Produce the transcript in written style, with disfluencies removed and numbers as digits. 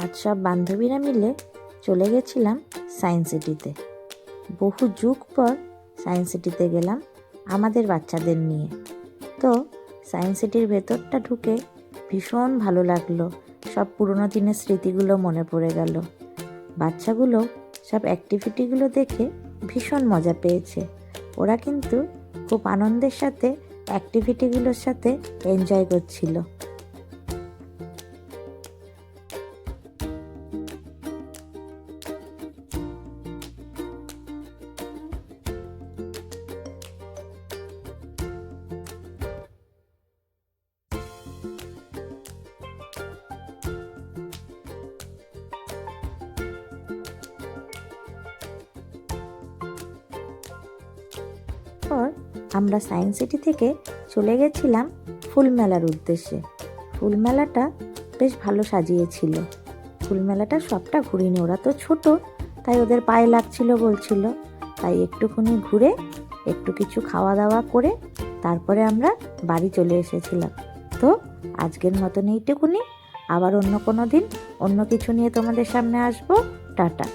আজ সব বান্ধবীরা মিলে চলে গেছিলাম সায়েন্স সিটিতে। বহু যুগ পর সায়েন্স সিটিতে গেলাম আমাদের বাচ্চাদের নিয়ে। তো সায়েন্স সিটির ভেতরটা ঢুকে ভীষণ ভালো লাগলো। সব পুরনো দিনের স্মৃতিগুলো মনে পড়ে গেল। বাচ্চাগুলো সব অ্যাক্টিভিটিগুলো দেখে ভীষণ মজা পেয়েছে। ওরা কিন্তু খুব আনন্দের সাথে অ্যাক্টিভিটিগুলোর সাথে এনজয় করছিল। পর আমরা সায়েন্স সিটি থেকে চলে গেছিলাম ফুল মেলার উদ্দেশ্যে। ফুল মেলাটা বেশ ভালো সাজিয়েছিল। ফুল মেলাটা সবটা ঘুরিনি, ওরা তো ছোট, তাই ওদের পায়ে লাগছিল বলছিল। তাই একটুখানি ঘুরে একটু কিছু খাওয়া দাওয়া করে তারপরে আমরা বাড়ি চলে এসেছিলাম। তো আজকের মতন এইটুকুনি, আবার অন্য কোনো দিন অন্য কিছু নিয়ে তোমাদের সামনে আসবো। টাটা।